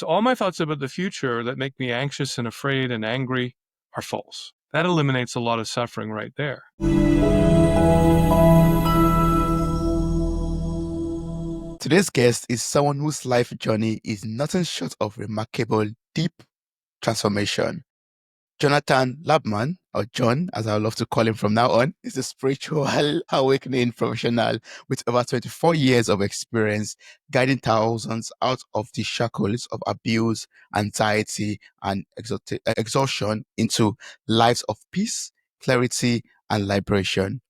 So all my thoughts about the future that make me anxious and afraid and angry are false. That eliminates a lot of suffering right there. Today's guest is someone whose life journey is nothing short of remarkable, deep transformation. Jonathan Labman, or John, as I love to call him from now on, is a spiritual awakening professional with over 24 years of experience guiding thousands out of the shackles of abuse, anxiety, and exhaustion into lives of peace, clarity, and liberation.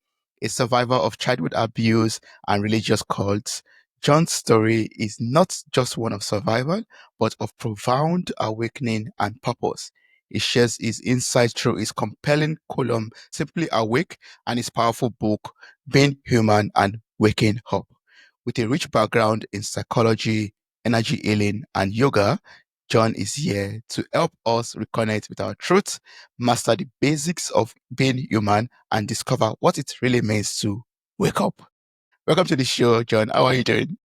A survivor of childhood abuse and religious cults, John's story is not just one of survival, but of profound awakening and purpose. He shares his insights through his compelling column, Simply Awake, and his powerful book, Being Human and Waking Up. With a rich background in psychology, energy healing, and yoga, John is here to help us reconnect with our truth, master the basics of being human, and discover what it really means to wake up. Welcome to the show, John. How are you doing?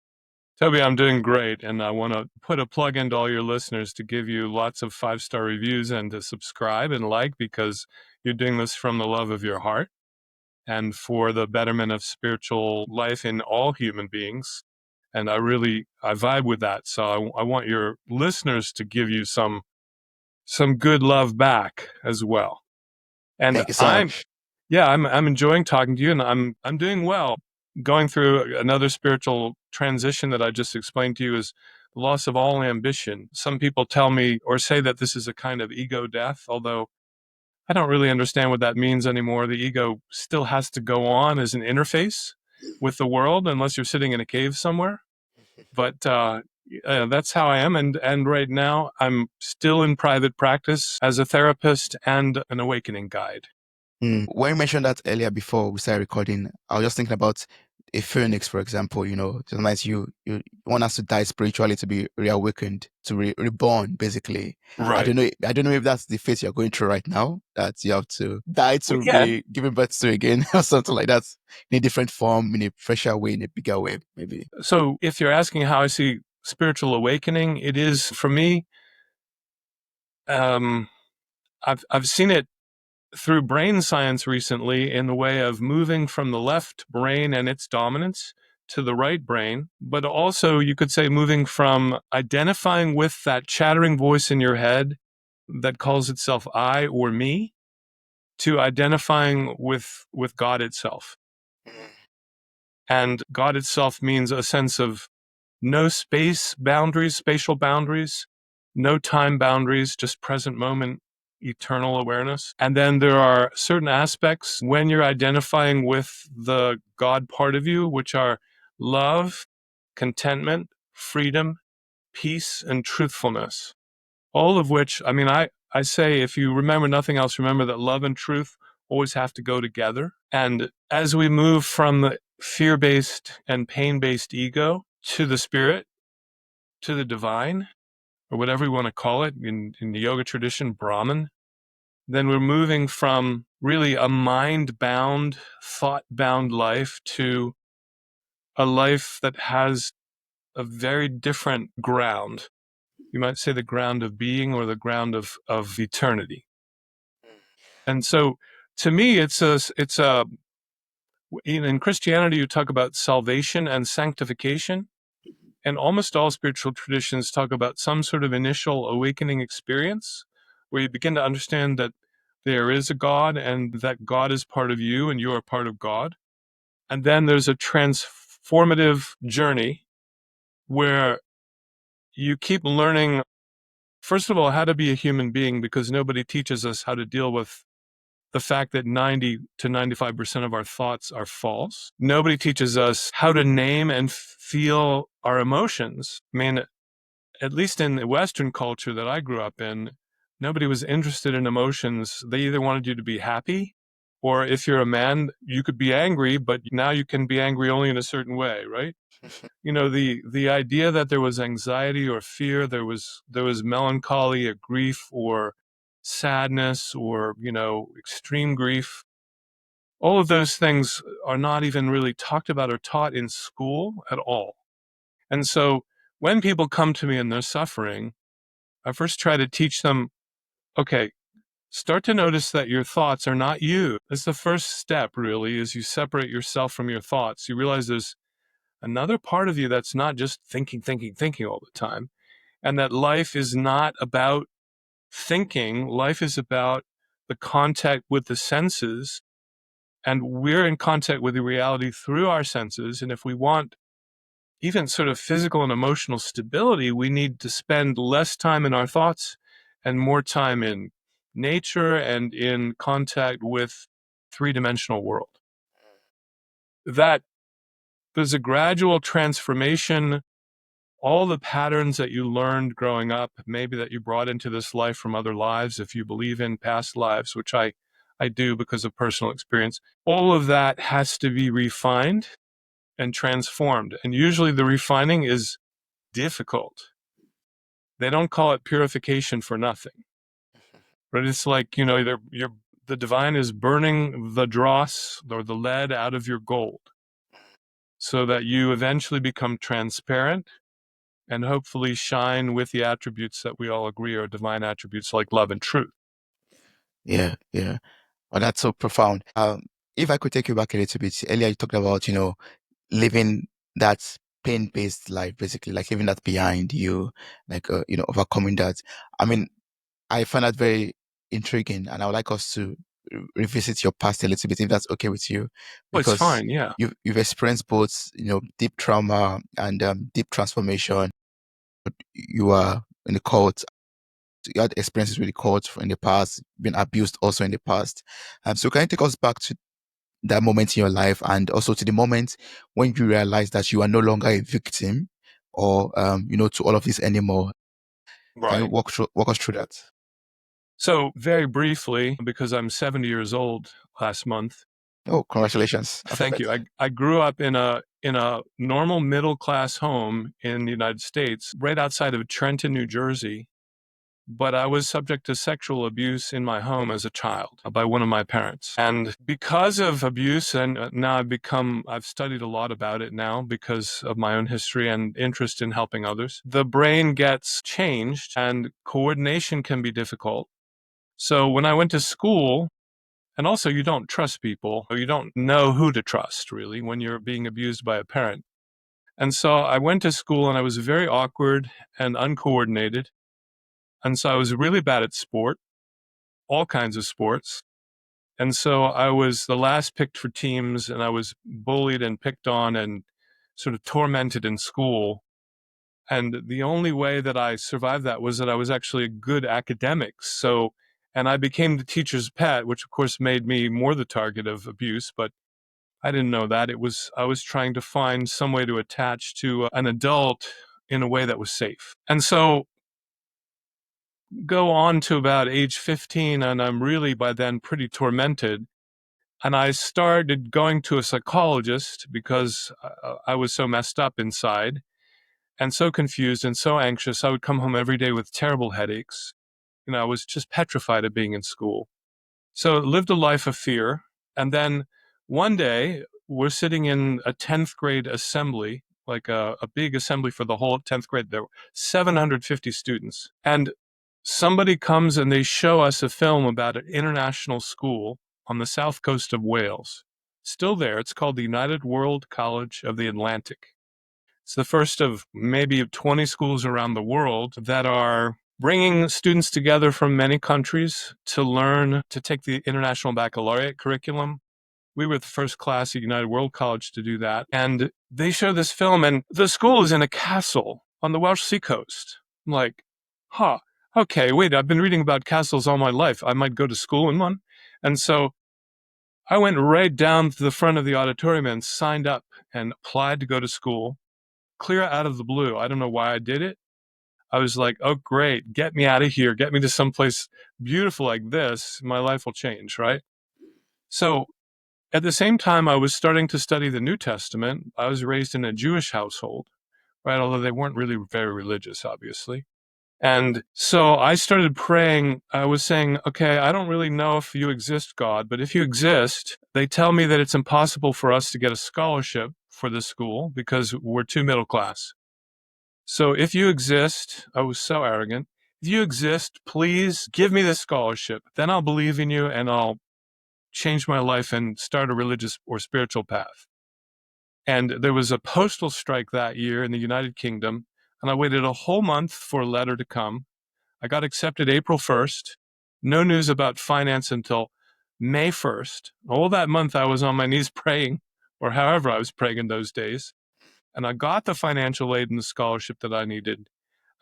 Toby, I'm doing great, and I want to put a plug into all your listeners to give you lots of 5-star reviews and to subscribe and like, because you're doing this from the love of your heart and for the betterment of spiritual life in all human beings. And I vibe with that. So I want your listeners to give you some good love back as well. And Thank you so much. I'm enjoying talking to you, and I'm doing well. Going through another spiritual transition that I just explained to you is the loss of all ambition. Some people tell me or say that this is a kind of ego death, although I don't really understand what that means anymore. The ego still has to go on as an interface with the world unless you're sitting in a cave somewhere. But that's how I am. And right now, I'm still in private practice as a therapist and an awakening guide. When you mentioned that earlier before we started recording, I was just thinking about a phoenix, for example. Sometimes you want us to die spiritually to be reawakened, to reborn, basically. I Right. don't know. I don't know if that's the phase you're going through right now. That you have to die We to can. be given birth to again, or something like that, in a different form, in a fresher way, in a bigger way, maybe. So if you're asking how I see spiritual awakening, it is for me. Um, I've seen it through brain science recently in the way of moving from the left brain and its dominance to the right brain, but also you could say moving from identifying with that chattering voice in your head that calls itself I or me to identifying with God itself. And God itself means a sense of no space boundaries, spatial boundaries, no time boundaries, just present moment, eternal awareness. And then there are certain aspects when you're identifying with the God part of you, which are love, contentment, freedom, peace, and truthfulness. All of which, I say, if you remember nothing else, remember that love and truth always have to go together. And as we move from the fear-based and pain-based ego to the spirit, to the divine, or whatever you want to call it in the yoga tradition, Brahman, then we're moving from really a mind-bound, thought-bound life to a life that has a very different ground. You might say the ground of being or the ground of eternity. And so to me, in Christianity, you talk about salvation and sanctification. And almost all spiritual traditions talk about some sort of initial awakening experience where you begin to understand that there is a God and that God is part of you and you are part of God. And then there's a transformative journey where you keep learning, first of all, how to be a human being, because nobody teaches us how to deal with the fact that 90 to 95% of our thoughts are false. Nobody teaches us how to name and feel our emotions. I mean, at least in the Western culture that I grew up in, nobody was interested in emotions. They either wanted you to be happy, or if you're a man, you could be angry, but now you can be angry only in a certain way, right? The idea that there was anxiety or fear, there was melancholy or grief or sadness or, extreme grief. All of those things are not even really talked about or taught in school at all. And so when people come to me and they're suffering, I first try to teach them, okay, start to notice that your thoughts are not you. That's the first step, really, is you separate yourself from your thoughts. You realize there's another part of you that's not just thinking, thinking, thinking all the time, and that life is not about thinking. Life is about the contact with the senses, and we're in contact with the reality through our senses. And if we want even sort of physical and emotional stability, we need to spend less time in our thoughts and more time in nature and in contact with three-dimensional world. That there's a gradual transformation. All the patterns that you learned growing up, maybe that you brought into this life from other lives, if you believe in past lives, which I do because of personal experience, all of that has to be refined and transformed. And usually the refining is difficult. They don't call it purification for nothing. But it's like, the divine is burning the dross or the lead out of your gold so that you eventually become transparent and hopefully shine with the attributes that we all agree are divine attributes like love and truth. Yeah, yeah. Oh, that's so profound. If I could take you back a little bit, earlier you talked about, living that pain-based life, basically, like leaving that behind you, like, overcoming that. I mean, I find that very intriguing, and I would like us to revisit your past a little bit, if that's okay with you, Oh, it's because fine. Yeah. you've experienced both, deep trauma and deep transformation. You are in the cult. You had experiences with the cult in the past, been abused also in the past. So can you take us back to that moment in your life, and also to the moment when you realize that you are no longer a victim or to all of this anymore? Can you Right. walk us through that? So, very briefly, because I'm 70 years old last month, Oh, congratulations. Happy thank you. birthday. I grew up in a normal middle class home in the United States, right outside of Trenton, New Jersey. But I was subject to sexual abuse in my home as a child by one of my parents. And because of abuse, and now I've studied a lot about it now because of my own history and interest in helping others. The brain gets changed and coordination can be difficult. So when I went to school, and also you don't trust people, or you don't know who to trust really when you're being abused by a parent. And so I went to school and I was very awkward and uncoordinated. And so I was really bad at sport, all kinds of sports. And so I was the last picked for teams, and I was bullied and picked on and sort of tormented in school. And the only way that I survived that was that I was actually a good academic. So, and I became the teacher's pet, which of course made me more the target of abuse, but I didn't know that. I was trying to find some way to attach to an adult in a way that was safe. And so go on to about age 15, and I'm really by then pretty tormented. And I started going to a psychologist because I was so messed up inside and so confused and so anxious. I would come home every day with terrible headaches. I was just petrified of being in school. So lived a life of fear. And then one day we're sitting in a 10th grade assembly, like a big assembly for the whole 10th grade. There were 750 students. And somebody comes and they show us a film about an international school on the south coast of Wales. Still there. It's called the United World College of the Atlantic. It's the first of maybe 20 schools around the world that are bringing students together from many countries to learn to take the International Baccalaureate curriculum. We were the first class at United World College to do that. And they show this film, and the school is in a castle on the Welsh seacoast. I'm like, huh, okay, wait, I've been reading about castles all my life. I might go to school in one. And so I went right down to the front of the auditorium and signed up and applied to go to school, clear out of the blue. I don't know why I did it. I was like, oh, great, get me out of here. Get me to someplace beautiful like this. My life will change, right? So at the same time, I was starting to study the New Testament. I was raised in a Jewish household, right? Although they weren't really very religious, obviously. And so I started praying. I was saying, okay, I don't really know if you exist, God, but if you exist, they tell me that it's impossible for us to get a scholarship for this school because we're too middle class. So if you exist, I was so arrogant. if you exist, please give me this scholarship. Then I'll believe in you and I'll change my life and start a religious or spiritual path. And there was a postal strike that year in the United Kingdom, and I waited a whole month for a letter to come. I got accepted April 1st. No news about finance until May 1st. All that month I was on my knees praying, or however I was praying in those days. And I got the financial aid and the scholarship that I needed.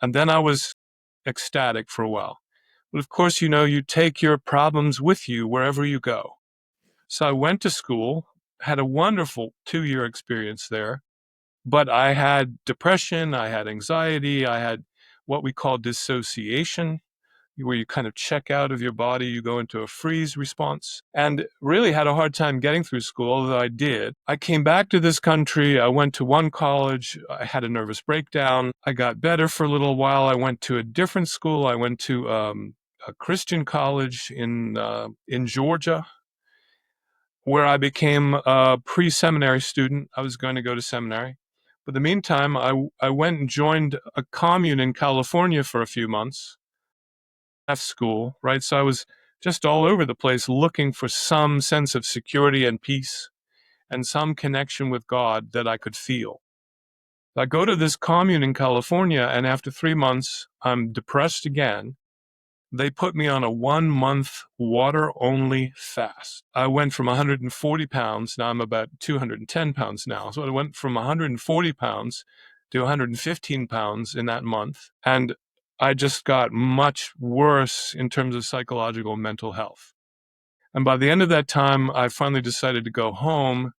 And then I was ecstatic for a while. But of course, you take your problems with you wherever you go. So I went to school, had a wonderful 2-year experience there, but I had depression, I had anxiety, I had what we call dissociation, where you kind of check out of your body, you go into a freeze response, and really had a hard time getting through school, although I did. I came back to this country. I went to one college. I had a nervous breakdown. I got better for a little while. I went to a different school. I went to a Christian college in Georgia, where I became a pre-seminary student. I was going to go to seminary. But in the meantime, I went and joined a commune in California for a few months. Left school, right? So I was just all over the place looking for some sense of security and peace and some connection with God that I could feel. I go to this commune in California, and after 3 months, I'm depressed again. They put me on a 1-month water-only fast. I went from 140 pounds, now I'm about 210 pounds now. So I went from 140 pounds to 115 pounds in that month. And I just got much worse in terms of psychological and mental health. And by the end of that time, I finally decided to go home.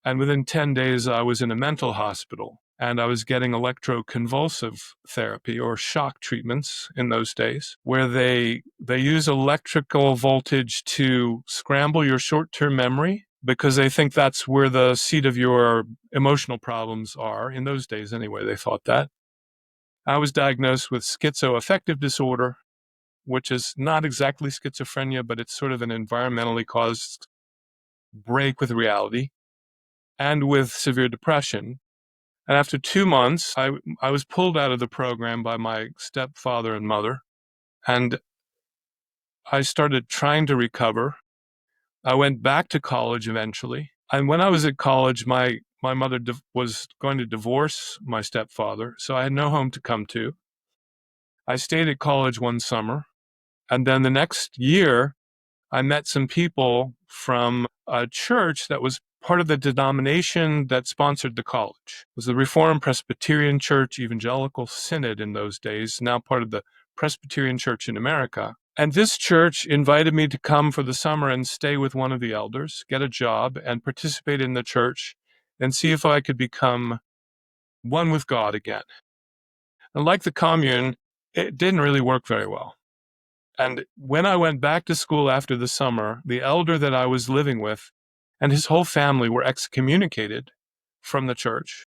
And within 10 days, I was in a mental hospital. And I was getting electroconvulsive therapy or shock treatments in those days, where they use electrical voltage to scramble your short-term memory because they think that's where the seat of your emotional problems are. In those days, anyway, they thought that. I was diagnosed with schizoaffective disorder, which is not exactly schizophrenia, but it's sort of an environmentally caused break with reality, and with severe depression. And after 2 months, I was pulled out of the program by my stepfather and mother, and I started trying to recover. I went back to college eventually. And when I was at college, my mother was going to divorce my stepfather, so I had no home to come to. I stayed at college one summer, and then the next year, I met some people from a church that was part of the denomination that sponsored the college. It was the Reformed Presbyterian Church Evangelical Synod in those days, now part of the Presbyterian Church in America. And this church invited me to come for the summer and stay with one of the elders, get a job, and participate in the church and see if I could become one with God again. And like the commune, it didn't really work very well. And when I went back to school after the summer, the elder that I was living with and his whole family were excommunicated from the church.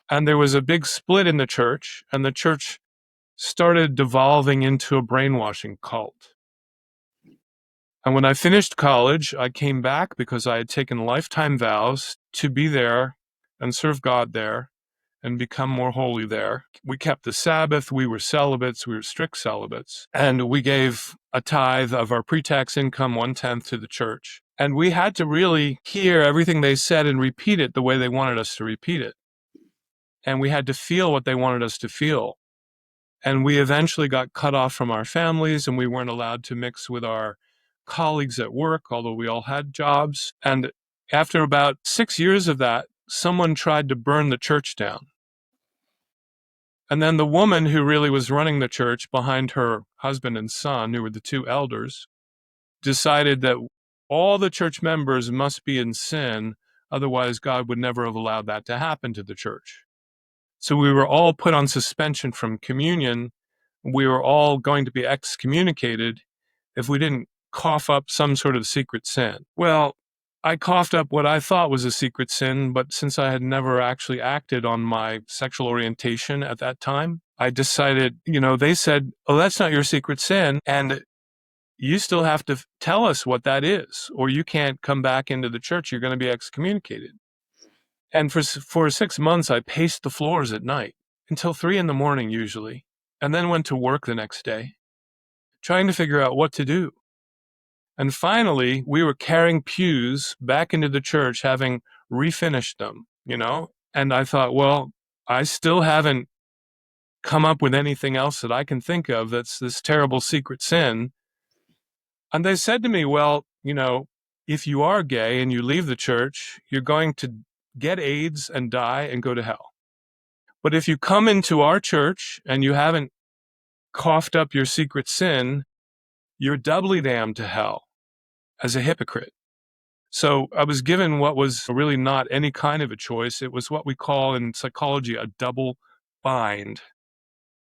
And there was a big split in the church, and the church started devolving into a brainwashing cult. And when I finished college, I came back because I had taken lifetime vows to be there and serve God there and become more holy there. We kept the Sabbath, we were celibates, we were strict celibates, and we gave a tithe of our pre-tax income, 1/10, to the church. And we had to really hear everything they said and repeat it the way they wanted us to repeat it. And we had to feel what they wanted us to feel. And we eventually got cut off from our families, and we weren't allowed to mix with our colleagues at work, although we all had jobs. And after about 6 years of that, someone tried to burn the church down. And then the woman who really was running the church behind her husband and son, who were the two elders, decided that all the church members must be in sin, otherwise God would never have allowed that to happen to the church. So we were all put on suspension from communion. We were all going to be excommunicated if we didn't cough up some sort of secret sin. Well, I coughed up what I thought was a secret sin, but since I had never actually acted on my sexual orientation at that time, I decided, they said, oh, that's not your secret sin, and you still have to tell us what that is, or you can't come back into the church. You're going to be excommunicated. And for 6 months, I paced the floors at night until 3 a.m. usually. and then went to work the next day, trying to figure out what to do. And finally, we were carrying pews back into the church, having refinished them, And I thought, well, I still haven't come up with anything else that I can think of that's this terrible secret sin. And they said to me, well, if you are gay and you leave the church, you're going to get AIDS and die and go to hell. But if you come into our church and you haven't coughed up your secret sin, you're doubly damned to hell as a hypocrite. So I was given what was really not any kind of a choice. It was what we call in psychology a double bind.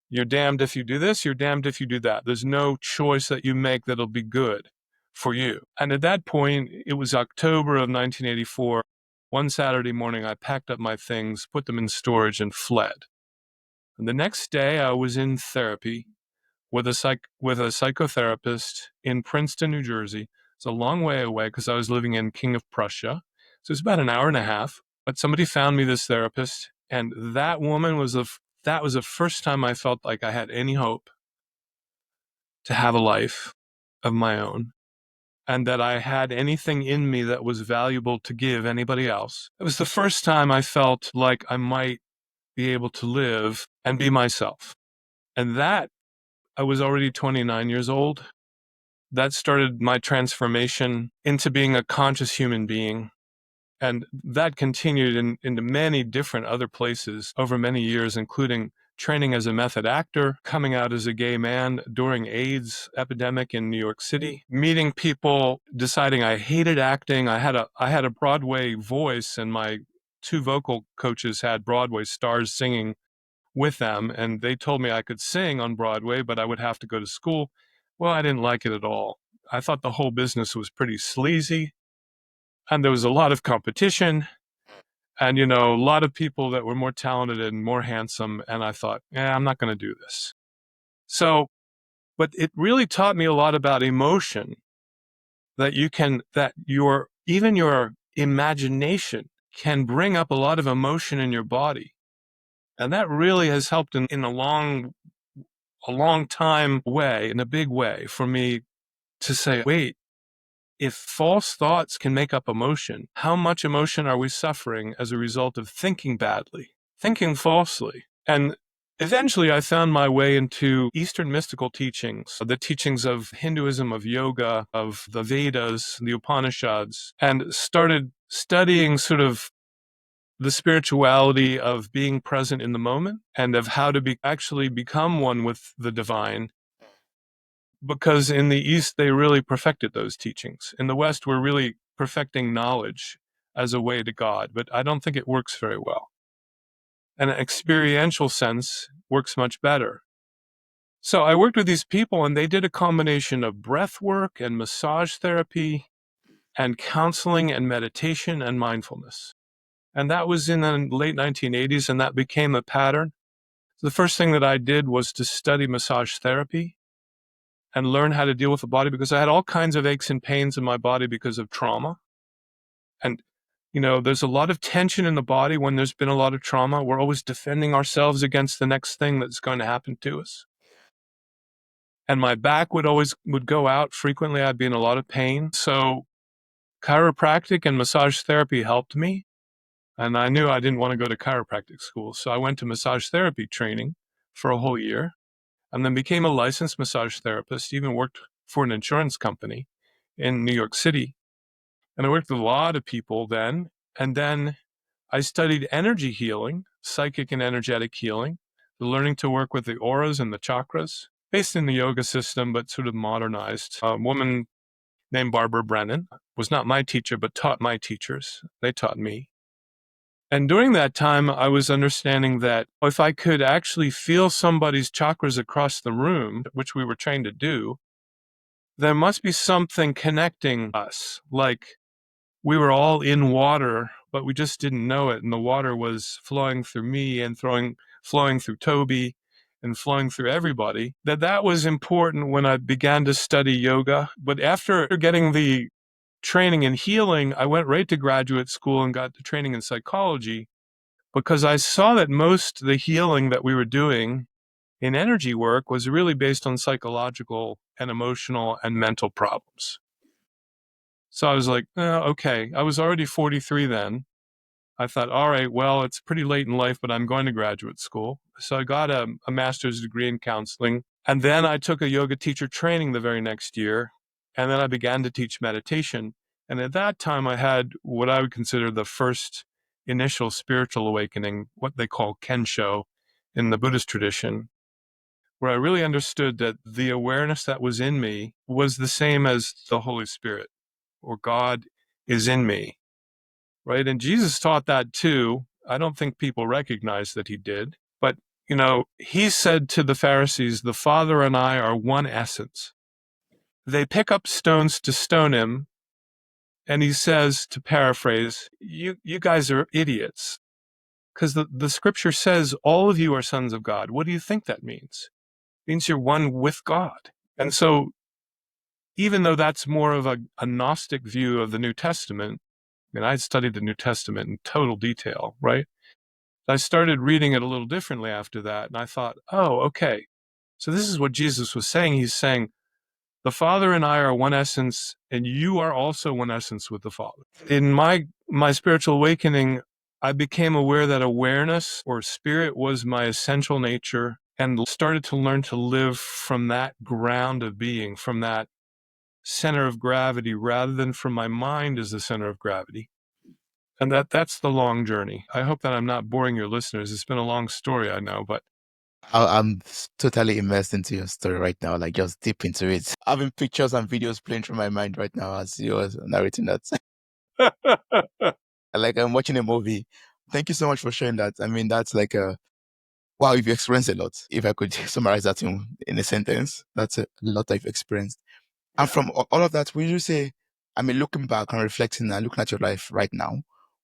You're damned if you do this, you're damned if you do that. There's no choice that you make that'll be good for you. And at that point, it was October of 1984. One Saturday morning, I packed up my things, put them in storage, and fled. And the next day, I was in therapy with a psychotherapist in Princeton, New Jersey. It's a long way away because I was living in King of Prussia. So it's about an hour and a half. But somebody found me this therapist, and that woman that was the first time I felt like I had any hope to have a life of my own, and that I had anything in me that was valuable to give anybody else. It was the first time I felt like I might be able to live and be myself. And that, I was already 29 years old. That started my transformation into being a conscious human being. And that continued into many different other places over many years, including training as a method actor, coming out as a gay man during AIDS epidemic in New York City, meeting people, deciding I hated acting. I had a Broadway voice, and my two vocal coaches had Broadway stars singing with them, and they told me I could sing on Broadway, but I would have to go to school. Well, I didn't like it at all. I thought the whole business was pretty sleazy, and there was a lot of competition, and a lot of people that were more talented and more handsome, and I thought, I'm not going to do this. So, but it really taught me a lot about emotion, that even your imagination can bring up a lot of emotion in your body. And that really has helped in a long time way, in a big way, for me to say, wait, if false thoughts can make up emotion, how much emotion are we suffering as a result of thinking badly, thinking falsely? And eventually I found my way into Eastern mystical teachings, the teachings of Hinduism, of yoga, of the Vedas, the Upanishads, and started studying sort of the spirituality of being present in the moment and of how to actually become one with the divine. Because in the East, they really perfected those teachings. In the West, we're really perfecting knowledge as a way to God, but I don't think it works very well. And an experiential sense works much better. So I worked with these people, and they did a combination of breath work and massage therapy and counseling and meditation and mindfulness. And that was in the late 1980s, and that became a pattern. So the first thing that I did was to study massage therapy and learn how to deal with the body, because I had all kinds of aches and pains in my body because of trauma. And, there's a lot of tension in the body when there's been a lot of trauma. We're always defending ourselves against the next thing that's going to happen to us. And my back would go out frequently. I'd be in a lot of pain. So chiropractic and massage therapy helped me. And I knew I didn't want to go to chiropractic school. So I went to massage therapy training for a whole year, and then became a licensed massage therapist, even worked for an insurance company in New York City. And I worked with a lot of people then. And then I studied energy healing, psychic and energetic healing, learning to work with the auras and the chakras, based in the yoga system, but sort of modernized. A woman named Barbara Brennan was not my teacher, but taught my teachers. They taught me. And during that time, I was understanding that if I could actually feel somebody's chakras across the room, which we were trained to do, there must be something connecting us. Like we were all in water, but we just didn't know it. And the water was flowing through me and flowing through Toby and flowing through everybody. That was important when I began to study yoga. But after getting the training in healing, I went right to graduate school and got the training in psychology, because I saw that most of the healing that we were doing in energy work was really based on psychological and emotional and mental problems. So I was like, okay. I was already 43 then. I thought, all right, well, it's pretty late in life, but I'm going to graduate school. So I got a master's degree in counseling. And then I took a yoga teacher training the very next year. And then I began to teach meditation. And at that time, I had what I would consider the first initial spiritual awakening, what they call Kensho in the Buddhist tradition, where I really understood that the awareness that was in me was the same as the Holy Spirit, or God is in me, right? And Jesus taught that too. I don't think people recognize that he did. But, he said to the Pharisees, the Father and I are one essence. They pick up stones to stone him. And he says, to paraphrase, you guys are idiots. Because the scripture says all of you are sons of God. What do you think that means? It means you're one with God. And so even though that's more of a Gnostic view of the New Testament, and I studied the New Testament in total detail, right? I started reading it a little differently after that. And I thought, oh, okay. So this is what Jesus was saying. He's saying, the Father and I are one essence, and you are also one essence with the Father. In my spiritual awakening, I became aware that awareness or spirit was my essential nature, and started to learn to live from that ground of being, from that center of gravity, rather than from my mind as the center of gravity. And that's the long journey. I hope that I'm not boring your listeners. It's been a long story, I know, but I'm totally immersed into your story right now, like just deep into it. Having pictures and videos playing through my mind right now as you were narrating that. Like I'm watching a movie. Thank you so much for sharing that. I mean, that's like a wow, you've experienced a lot. If I could summarize that in a sentence, that's a lot I've experienced. And yeah. from all of that, would you say, I mean, looking back and reflecting and looking at your life right now,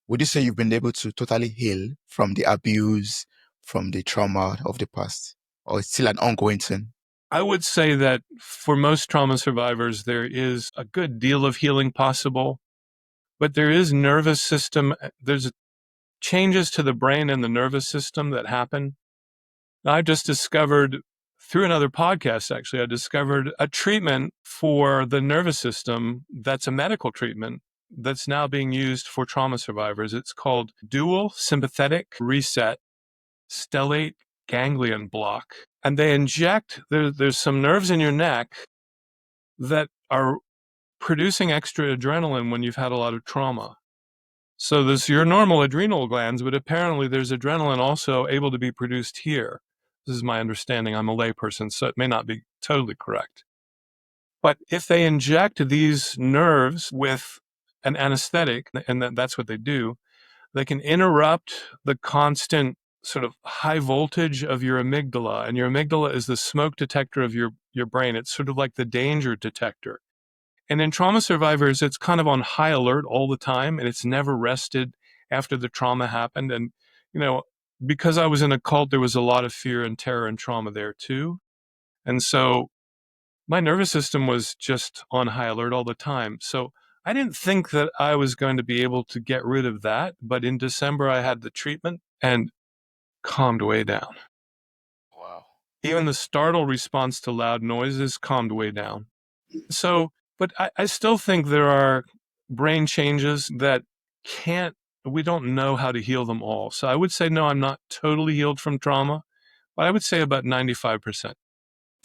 would you say you've been able to totally heal from the abuse, from the trauma of the past? Or it's still an ongoing thing? I would say that for most trauma survivors, there is a good deal of healing possible, but there is nervous system, there's changes to the brain and the nervous system that happen. I just discovered through another podcast, actually, I discovered a treatment for the nervous system that's a medical treatment that's now being used for trauma survivors. It's called dual sympathetic reset stellate ganglion block. And they inject, there's some nerves in your neck that are producing extra adrenaline when you've had a lot of trauma. So there's your normal adrenal glands, but apparently there's adrenaline also able to be produced here. This is my understanding. I'm a layperson, so it may not be totally correct. But if they inject these nerves with an anesthetic, and that's what they do, they can interrupt the constant sort of high voltage of your amygdala. And your amygdala is the smoke detector of your brain. It's sort of like the danger detector. And in trauma survivors, it's kind of on high alert all the time, and it's never rested after the trauma happened. And, you know, because I was in a cult, there was a lot of fear and terror and trauma there too. And so my nervous system was just on high alert all the time. So I didn't think that I was going to be able to get rid of that. But in December, I had the treatment and calmed way down. Wow. Even the startle response to loud noises calmed way down. So, but I still think there are brain changes that we don't know how to heal them all. So I would say, no, I'm not totally healed from trauma, but I would say about 95%.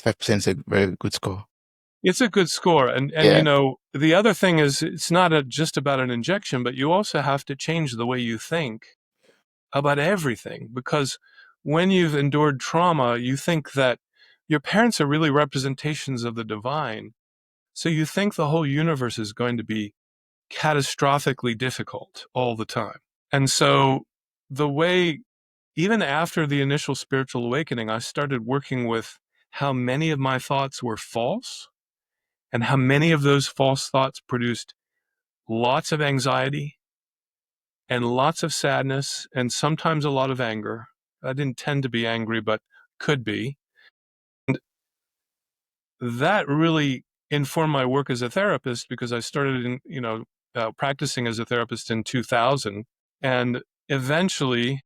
5% is a very good score. It's a good score. And Yeah. the other thing is it's not just about an injection, but you also have to change the way you think about everything, because when you've endured trauma, you think that your parents are really representations of the divine. So you think the whole universe is going to be catastrophically difficult all the time. And so the way, even after the initial spiritual awakening, I started working with how many of my thoughts were false and how many of those false thoughts produced lots of anxiety and lots of sadness and sometimes a lot of anger. I didn't tend to be angry, but could be. And that really informed my work as a therapist, because I started practicing as a therapist in 2000. And eventually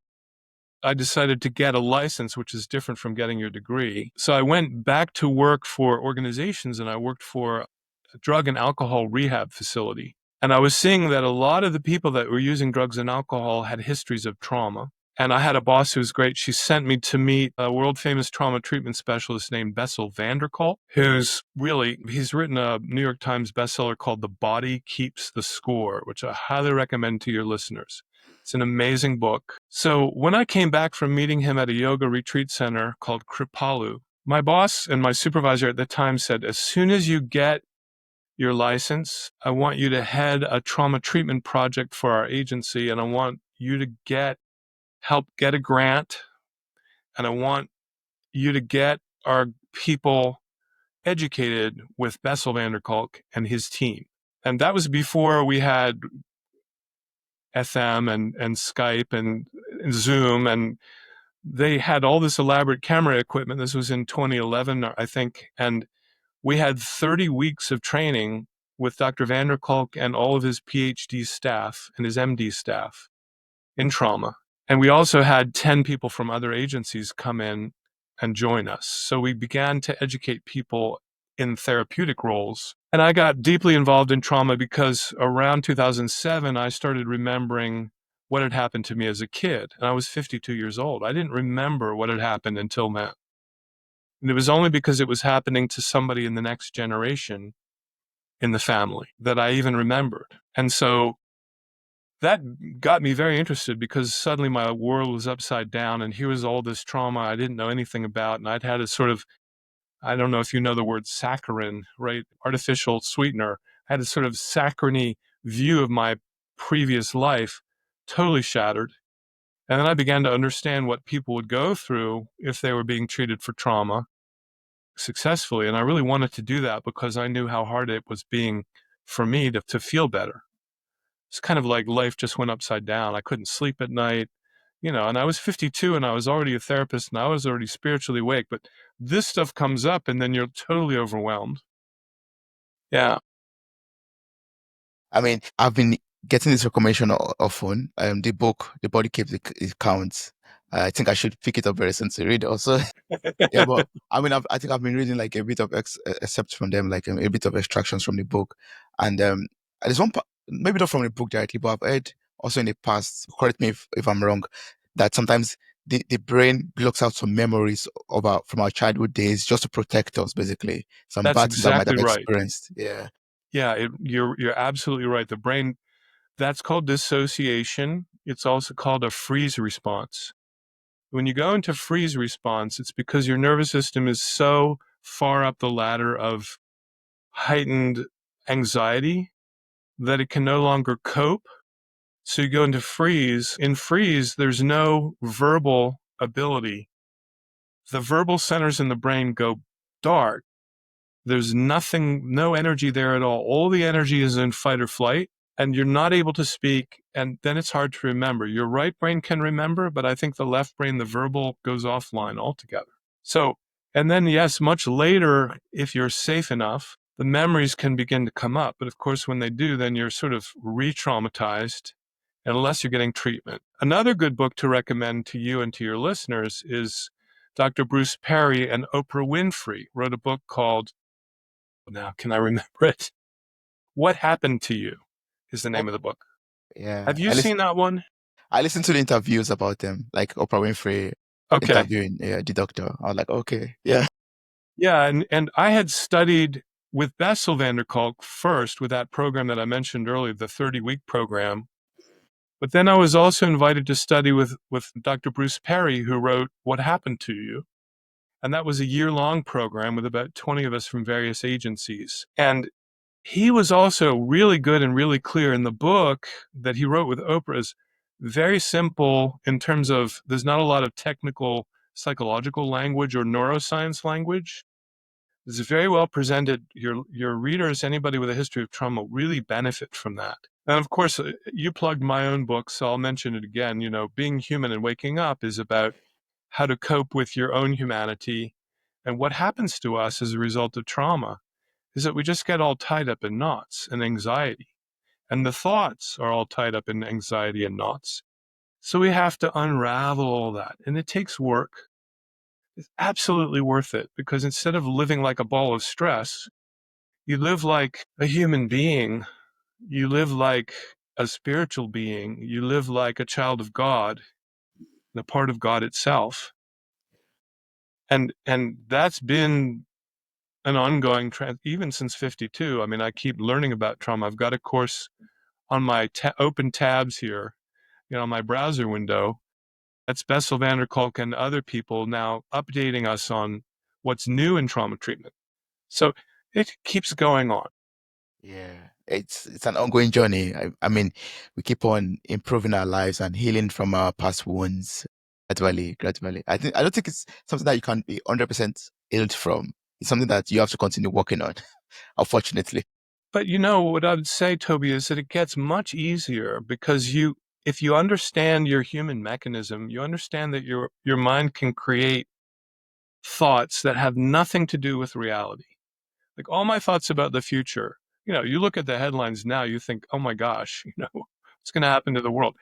I decided to get a license, which is different from getting your degree. So I went back to work for organizations, and I worked for a drug and alcohol rehab facility. And I was seeing that a lot of the people that were using drugs and alcohol had histories of trauma. And I had a boss who was great. She sent me to meet a world famous trauma treatment specialist named Bessel van der Kolk, he's written a New York Times bestseller called The Body Keeps the Score, which I highly recommend to your listeners. It's an amazing book. So when I came back from meeting him at a yoga retreat center called Kripalu, my boss and my supervisor at the time said, as soon as you get your license, I want you to head a trauma treatment project for our agency, and I want you to help get a grant, and I want you to get our people educated with Bessel van der Kolk and his team. And that was before we had FM and Skype and Zoom, and they had all this elaborate camera equipment. This was in 2011, I think, and we had 30 weeks of training with Dr. van der Kolk and all of his PhD staff and his MD staff in trauma. And we also had 10 people from other agencies come in and join us. So we began to educate people in therapeutic roles. And I got deeply involved in trauma because around 2007, I started remembering what had happened to me as a kid. And I was 52 years old. I didn't remember what had happened until then. And it was only because it was happening to somebody in the next generation in the family that I even remembered. And so that got me very interested because suddenly my world was upside down, and here was all this trauma I didn't know anything about. And I'd had a sort of, I don't know if you know the word saccharin, right? Artificial sweetener. I had a sort of saccharine view of my previous life, totally shattered. And then I began to understand what people would go through if they were being treated for trauma successfully. And I really wanted to do that because I knew how hard it was being for me to feel better. It's kind of like life just went upside down. I couldn't sleep at night, and I was 52 and I was already a therapist and I was already spiritually awake, but this stuff comes up and then you're totally overwhelmed. Yeah. I mean, I've been getting this recommendation often. The book, The Body Keeps It Counts. I think I should pick it up very soon to read also. Yeah, but I mean, I think I've been reading like a bit of excerpts from them, like a bit of extractions from the book. And there's one, maybe not from the book directly, but I've heard also in the past, correct me if I'm wrong, that sometimes the brain blocks out some memories from our childhood days just to protect us, basically. Some That's bad things that I might exactly have right. experienced. Yeah. Yeah, you're absolutely right. The brain, that's called dissociation. It's also called a freeze response. When you go into freeze response, it's because your nervous system is so far up the ladder of heightened anxiety that it can no longer cope. So you go into freeze. In freeze, there's no verbal ability. The verbal centers in the brain go dark. There's nothing, no energy there at all. All the energy is in fight or flight, and you're not able to speak. And then it's hard to remember. Your right brain can remember, but I think the left brain, the verbal, goes offline altogether. So, and then, yes, much later, if you're safe enough, the memories can begin to come up. But of course, when they do, then you're sort of re-traumatized unless you're getting treatment. Another good book to recommend to you and to your listeners is Dr. Bruce Perry and Oprah Winfrey wrote a book called, now can I remember it? What Happened to You is the Oh, name of the book. yeah. Have you seen that one? I listened to the interviews about them, like Oprah Winfrey Okay. interviewing the doctor. I was like, okay, yeah. Yeah, and I had studied with Bessel van der Kolk first with that program that I mentioned earlier, the 30-week program. But then I was also invited to study with Dr. Bruce Perry, who wrote What Happened to You? And that was a year-long program with about 20 of us from various agencies. And he was also really good and really clear. In the book that he wrote with Oprah is very simple in terms of there's not a lot of technical psychological language or neuroscience language. It's very well presented. Your readers, anybody with a history of trauma, really benefit from that. And of course, you plugged my own book, so I'll mention it again. Being Human and Waking Up is about how to cope with your own humanity. And what happens to us as a result of trauma is that we just get all tied up in knots and anxiety. And the thoughts are all tied up in anxiety and knots. So we have to unravel all that. And it takes work. It's absolutely worth it because instead of living like a ball of stress, you live like a human being. You live like a spiritual being. You live like a child of God, and a part of God itself. And that's been an ongoing trend even since 52. I mean, I keep learning about trauma. I've got a course on my open tabs here, on my browser window. That's Bessel van der Kolk and other people now updating us on what's new in trauma treatment. So it keeps going on. Yeah, it's an ongoing journey. I mean, we keep on improving our lives and healing from our past wounds gradually, gradually. I don't think it's something that you can be 100% healed from. It's something that you have to continue working on, unfortunately. But what I would say, Toby, is that it gets much easier because if you understand your human mechanism, you understand that your mind can create thoughts that have nothing to do with reality. Like all my thoughts about the future, you look at the headlines now, you think, oh my gosh, what's going to happen to the world?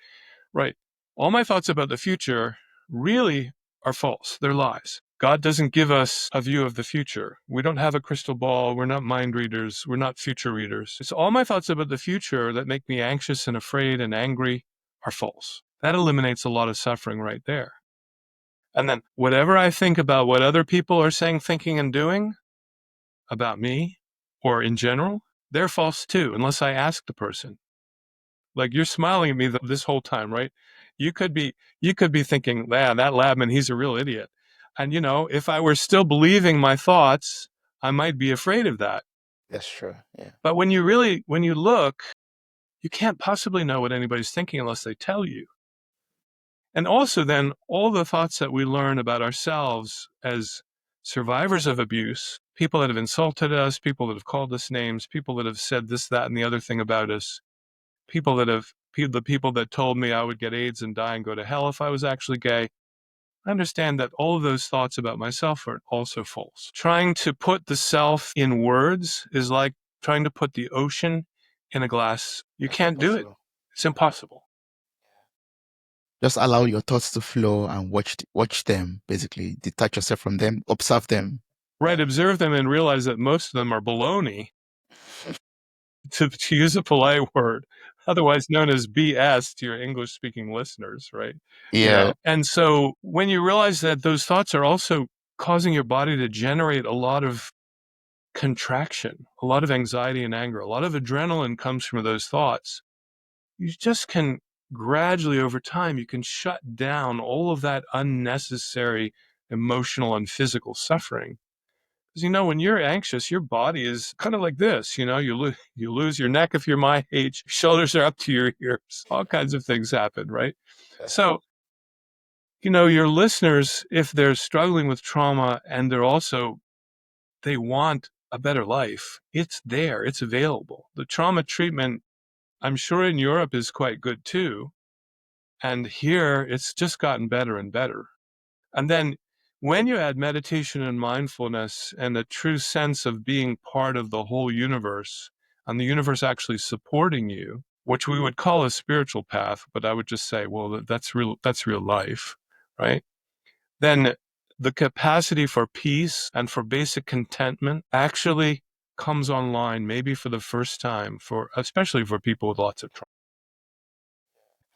Right. All my thoughts about the future really are false. They're lies. God doesn't give us a view of the future. We don't have a crystal ball. We're not mind readers. We're not future readers. It's all my thoughts about the future that make me anxious and afraid and angry are false. That eliminates a lot of suffering right there. And then whatever I think about what other people are saying, thinking, and doing about me or in general, they're false too, unless I ask the person. Like you're smiling at me this whole time, right? You could be you could be thinking, "Yeah, that Labman, he's a real idiot." And if I were still believing my thoughts, I might be afraid of that. That's true. Yeah. But when you look, you can't possibly know what anybody's thinking unless they tell you. And also then all the thoughts that we learn about ourselves as survivors of abuse, people that have insulted us, people that have called us names, people that have said this, that, and the other thing about us, the people that told me I would get AIDS and die and go to hell if I was actually gay. I understand that all of those thoughts about myself are also false. Trying to put the self in words is like trying to put the ocean in a glass. You That's can't do it. impossible. It's impossible. Just allow your thoughts to flow and watch them, basically. Detach yourself from them, observe them. Right, Yeah. observe them and realize that most of them are baloney, to use a polite word, otherwise known as BS to your English speaking listeners, right? Yeah. And so when you realize that those thoughts are also causing your body to generate a lot of contraction, a lot of anxiety and anger, a lot of adrenaline comes from those thoughts. You just can gradually over time, you can shut down all of that unnecessary emotional and physical suffering. Because when you're anxious, your body is kind of like this. You lose your neck if you're my age. Shoulders are up to your ears. All kinds of things happen, right? That's true. So, your listeners, if they're struggling with trauma and they want a better life, it's there, it's available. The trauma treatment, I'm sure in Europe is quite good too. And here it's just gotten better and better. And then when you add meditation and mindfulness and a true sense of being part of the whole universe and the universe actually supporting you, which we would call a spiritual path, but I would just say, well, that's real life, right? Then the capacity for peace and for basic contentment actually comes online, maybe for the first time, especially for people with lots of trauma.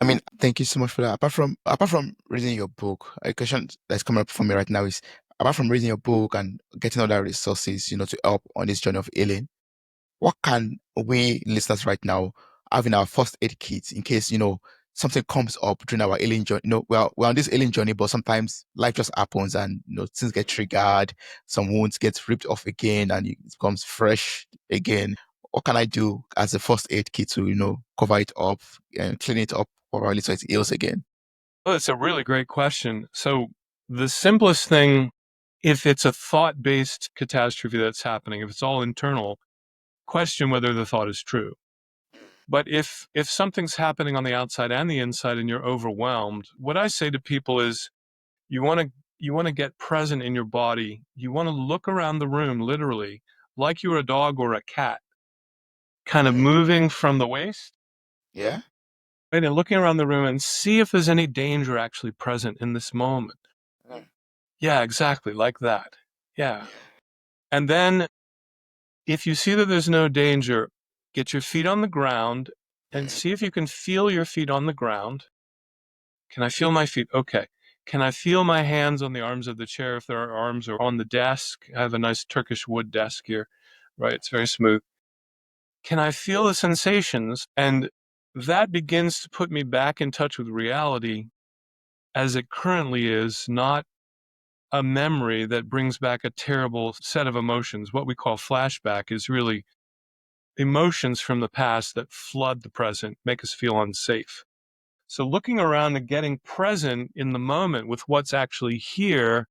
I mean, thank you so much for that. Apart from reading your book, a question that's coming up for me right now is apart from reading your book and getting other resources, to help on this journey of healing, what can we listeners right now have in our first aid kit in case, something comes up during our healing journey? We're on this healing journey, but sometimes life just happens and things get triggered, some wounds get ripped off again and it becomes fresh again. What can I do as a first aid kit to, cover it up and clean it up properly so it heals again? Well, it's a really great question. So the simplest thing, if it's a thought-based catastrophe that's happening, if it's all internal, question whether the thought is true. But if something's happening on the outside and the inside and you're overwhelmed, what I say to people is you want to get present in your body. You want to look around the room literally like you're a dog or a cat, kind of Hmm. moving from the waist Yeah. right? And looking around the room and see if there's any danger actually present in this moment. Mm. Yeah, exactly, like that. Yeah. And then if you see that there's no danger, get your feet on the ground and see if you can feel your feet on the ground. Can I feel my feet? Okay. Can I feel my hands on the arms of the chair if there are arms, or on the desk? I have a nice Turkish wood desk here, right? It's very smooth. Can I feel the sensations? And that begins to put me back in touch with reality as it currently is, not a memory that brings back a terrible set of emotions. What we call flashback is really emotions from the past that flood the present, make us feel unsafe. So looking around and getting present in the moment with what's actually here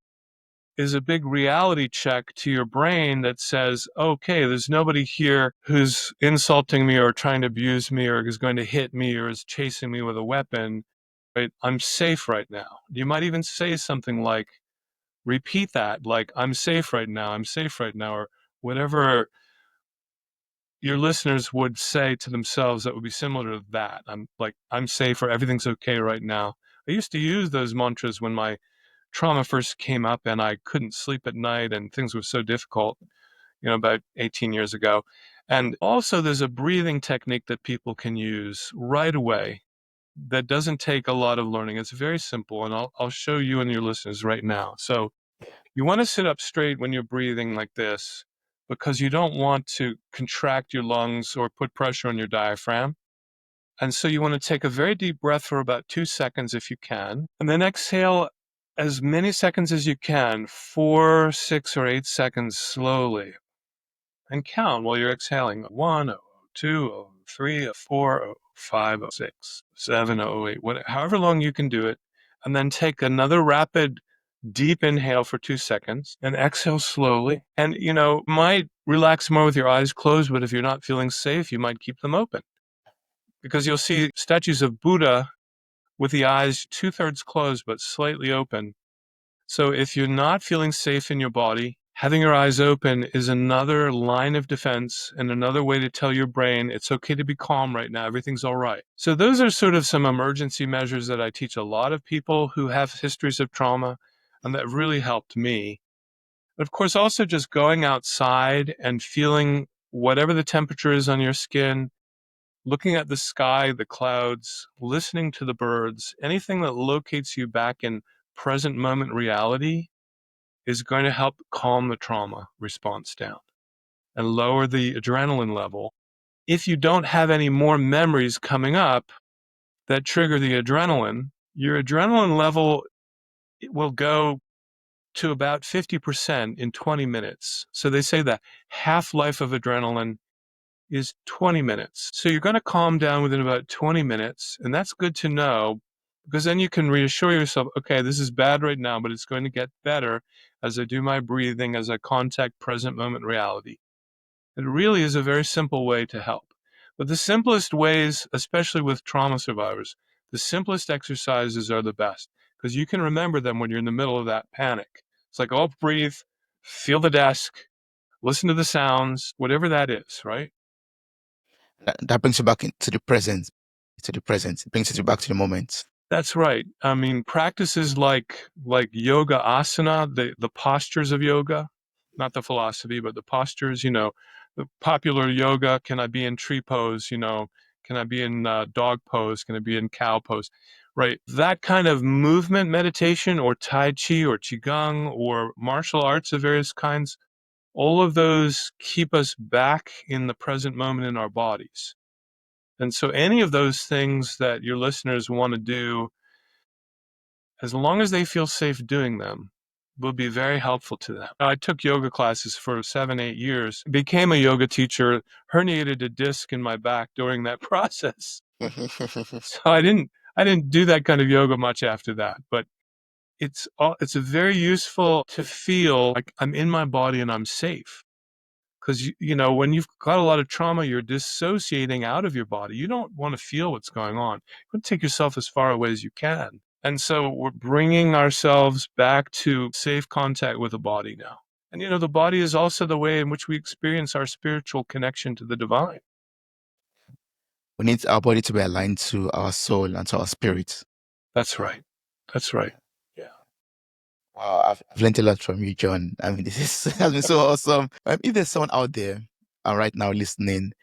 is a big reality check to your brain that says, okay, there's nobody here who's insulting me or trying to abuse me or is going to hit me or is chasing me with a weapon. Right? I'm safe right now. You might even say something like, repeat that, like, I'm safe right now, I'm safe right now, or whatever your listeners would say to themselves that would be similar to that. I'm safe, or everything's okay right now. I used to use those mantras when my trauma first came up and I couldn't sleep at night and things were so difficult, about 18 years ago. And also there's a breathing technique that people can use right away that doesn't take a lot of learning. It's very simple, and I'll show you and your listeners right now. So you want to sit up straight when you're breathing like this because you don't want to contract your lungs or put pressure on your diaphragm. And so you want to take a very deep breath for about 2 seconds if you can, and then exhale as many seconds as you can, 4, 6, or 8 seconds slowly. And count while you're exhaling. 1, 2, 3, 4, 5, 6, 7, 8, however long you can do it. And then take another rapid deep inhale for 2 seconds and exhale slowly. And, might relax more with your eyes closed, but if you're not feeling safe, you might keep them open because you'll see statues of Buddha with the eyes 2/3 closed, but slightly open. So if you're not feeling safe in your body, having your eyes open is another line of defense and another way to tell your brain it's okay to be calm right now. Everything's all right. So those are sort of some emergency measures that I teach a lot of people who have histories of trauma, and that really helped me. Of course, also just going outside and feeling whatever the temperature is on your skin, looking at the sky, the clouds, listening to the birds, anything that locates you back in present moment reality is going to help calm the trauma response down and lower the adrenaline level. If you don't have any more memories coming up that trigger the adrenaline, your adrenaline level will go to about 50% in 20 minutes. So they say the half-life of adrenaline is 20 minutes. So you're going to calm down within about 20 minutes, and that's good to know because then you can reassure yourself, okay, this is bad right now, but it's going to get better as I do my breathing, as I contact present moment reality. It really is a very simple way to help. But the simplest ways, especially with trauma survivors, the simplest exercises are the best because you can remember them when you're in the middle of that panic. It's like, oh, breathe, feel the desk, listen to the sounds, whatever that is, right? That brings you back into the present, to the present. It brings you back to the moment. That's right. I mean, practices like yoga asana, the postures of yoga, not the philosophy, but the postures, the popular yoga, can I be in tree pose, can I be in dog pose, can I be in cow pose, right? That kind of movement meditation or tai chi or qigong or martial arts of various kinds, all of those keep us back in the present moment in our bodies. And so any of those things that your listeners want to do, as long as they feel safe doing them, will be very helpful to them. I took yoga classes for 7, 8 years, became a yoga teacher, herniated a disc in my back during that process. So I didn't do that kind of yoga much after that, but it's very useful to feel like I'm in my body and I'm safe. Because, when you've got a lot of trauma, you're dissociating out of your body. You don't want to feel what's going on. You want to take yourself as far away as you can. And so we're bringing ourselves back to safe contact with the body now. And, the body is also the way in which we experience our spiritual connection to the divine. We need our body to be aligned to our soul and to our spirit. That's right. That's right. Yeah. Wow, I've learned a lot from you, John. I mean, this is has been so awesome. If there's someone out there right now listening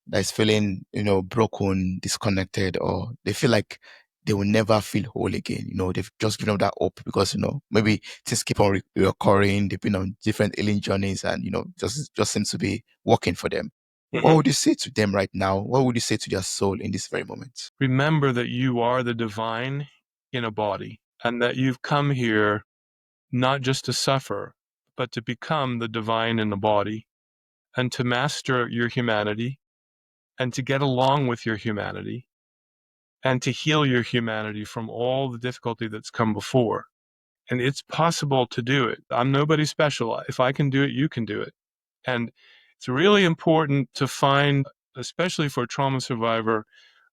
that is feeling, broken, disconnected, or they feel like they will never feel whole again, they've just given up that hope because, maybe things keep on reoccurring. They've been on different healing journeys and, just seems to be working for them. What would you say to them right now? What would you say to their soul in this very moment? Remember that you are the divine in a body and that you've come here not just to suffer, but to become the divine in the body and to master your humanity and to get along with your humanity and to heal your humanity from all the difficulty that's come before. And it's possible to do it. I'm nobody special. If I can do it, you can do it. And it's really important to find, especially for a trauma survivor,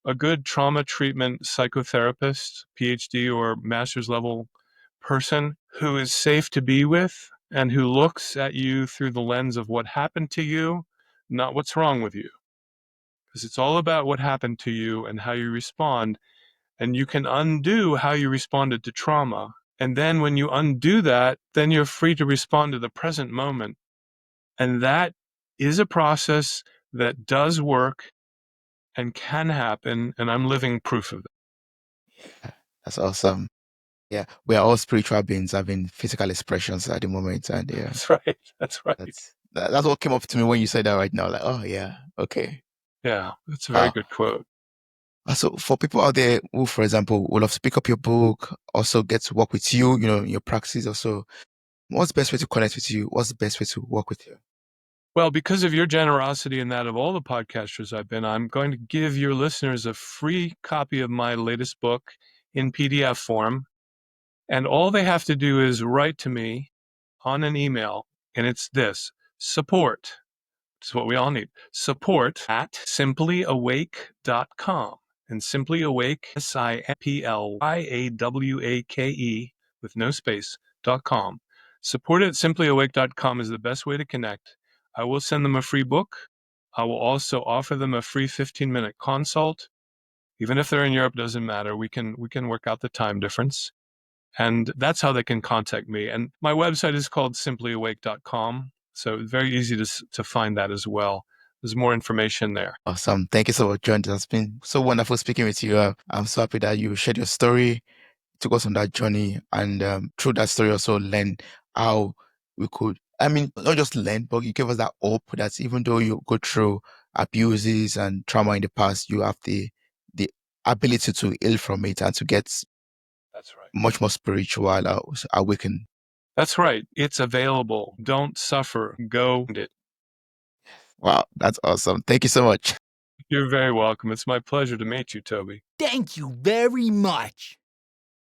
a good trauma treatment psychotherapist, PhD or master's level person who is safe to be with and who looks at you through the lens of what happened to you, not what's wrong with you. Because it's all about what happened to you and how you respond. And you can undo how you responded to trauma. And then when you undo that, then you're free to respond to the present moment. And that is a process that does work and can happen. And I'm living proof of that. That's awesome. Yeah, we are all spiritual beings having physical expressions at the moment, and yeah, That's right. That's right. that's what came up to me when you said that right now. Like, oh yeah, okay. Yeah, that's a very good quote. So for people out there who, for example, would love to pick up your book, also get to work with you, in your practice also, what's the best way to connect with you? What's the best way to work with you? Well, because of your generosity and that of all the podcasters I've been, I'm going to give your listeners a free copy of my latest book in PDF form. And all they have to do is write to me on an email, and it's this: support. It's what we all need. Support at simplyawake.com. And Simply Awake, SIMPLYAWAKE with no space.com. Support at simplyawake.com is the best way to connect. I will send them a free book. I will also offer them a free 15-minute consult. Even if they're in Europe, doesn't matter. We can work out the time difference. And that's how they can contact me. And my website is called simplyawake.com. So it's very easy to find that as well. There's more information there. Awesome. Thank you so much, John. It has been so wonderful speaking with you. I'm so happy that you shared your story, took us on that journey, and through that story also learn how we could, I mean, not just learn, but you gave us that hope that even though you go through abuses and trauma in the past, you have the ability to heal from it and to get That's right. much more spiritual, awakened. That's right. It's available. Don't suffer. Go and it. Wow, that's awesome. Thank you so much. You're very welcome. It's my pleasure to meet you, Toby. Thank you very much.